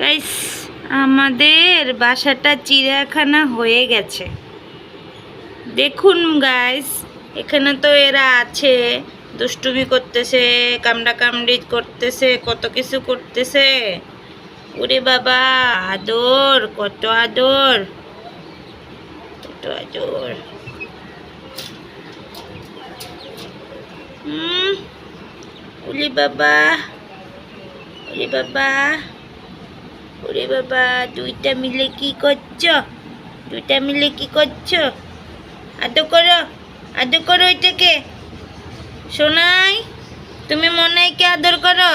Guys, আমাদের বাসাটা চিড়িয়াখানা হয়ে গেছে। দেখুন গাইস, এখানে তো এরা আছে, দুষ্টুমি করতেছে, কামড়া কামড়ি করতেছে, কত কিছু করতেছে। ওরে বাবা, আদর, কত আদর, কত আদর। ওরে বাবা, ওরে বাবা, ওরে বাবা, দুইটা মিলে কি করছো? দুইটা মিলে কি করছো? আদর করো, আদর করো এটাকে। সোনাই, তুমি মনাইকে আদর করো।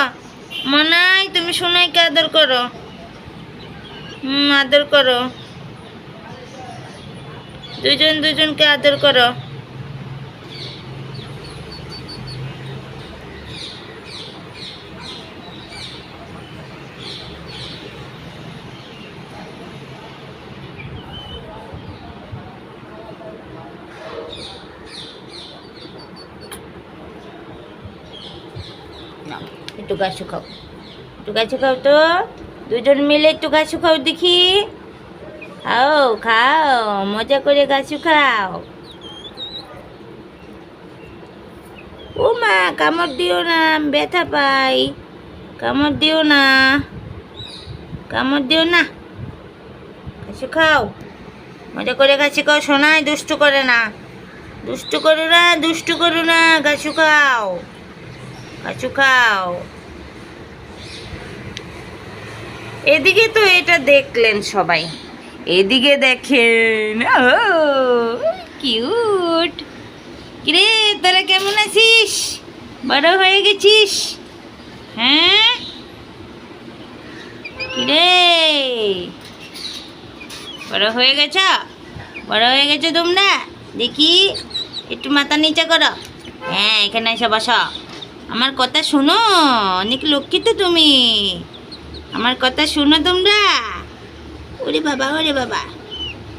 মনাই, তুমি সোনাইকে আদর করো। আদর করো। দুজন দুজনকে আদর করো। একটু ঘাস খাও, একটু ঘাস খাও তো। দুজন মিলে একটু ঘাস খাও দেখি। খাও খাও, মজা করে ঘাস খাও। ও মা, কামড় দিও না, ব্যথা পাই। কামড় দিও না, কামড় দিও না। ঘাস খাও, মজা করে ঘাস খাও। সোনাই দুষ্টু করে না, দুষ্টু করো না, দুষ্টু করো না। ঘাস খাও, ঘাস খাও। এদিকে তো এটা দেখলেন সবাই, এদিকে দেখেন। ও কিউট। কিরে, তোরা কেমন আছিস? বড় হয়ে গেছিস? হ্যাঁ কিরে, বড় হয়ে গেছ? বড় হয়ে গেছো তোমরা? দেখি, একটু মাথা নিচে করো। হ্যাঁ, এখানে এসে বসো। আমার কথা শোনো, অনেক লক্ষ্মী তো তুমি। আমার কথা শুনো তোমরা। ওরে বাবা, ওরে বাবা,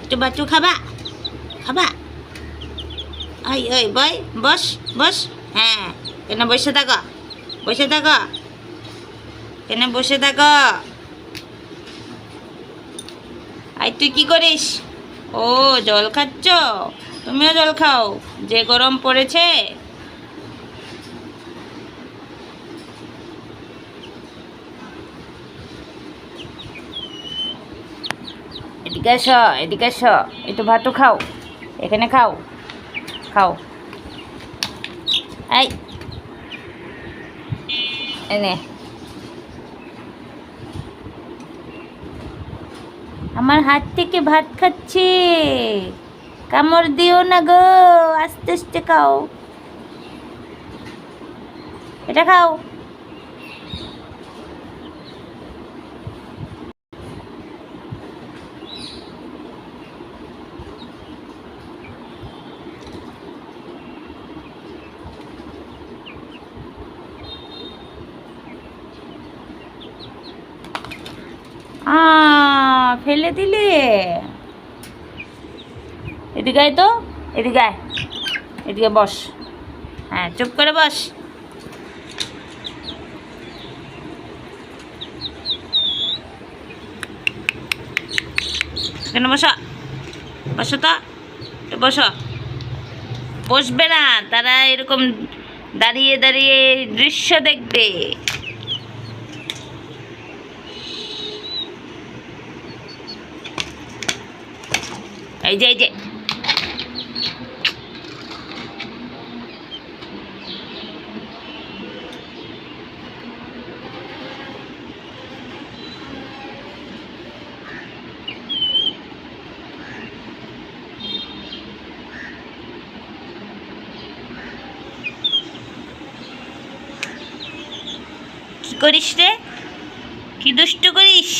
একটু বাচ্চু খাবা? খাবা? ওই ওই বই, বস বস। হ্যাঁ, কেন বসে থাকো, বসে থাকো, কেন বসে থাকো। আই তুই কি করিস? ও, জল খাচ্ছ? তুমিও জল খাও, যে গরম পড়েছে। এদিকে এসো, এদিকে এসো, একটু ভাতও খাও, এখানে খাও, খাও। এই এনে, আমার হাত থেকে ভাত খাচ্ছে। কামড় দিও না গো, আস্তে আস্তে খাও। এটা খাও। ফেলে দিলে। এদিকে আয় তো, এদিকে আয়, এদিকে বস। হ্যাঁ, চুপ করে বস। কেন বসো, বসো তো, বসো। বসবে না, তারা এরকম দাঁড়িয়ে দাঁড়িয়ে দৃশ্য দেখবে। এই যে, এই যে, কি করিস রে? কি দুষ্টু করিস?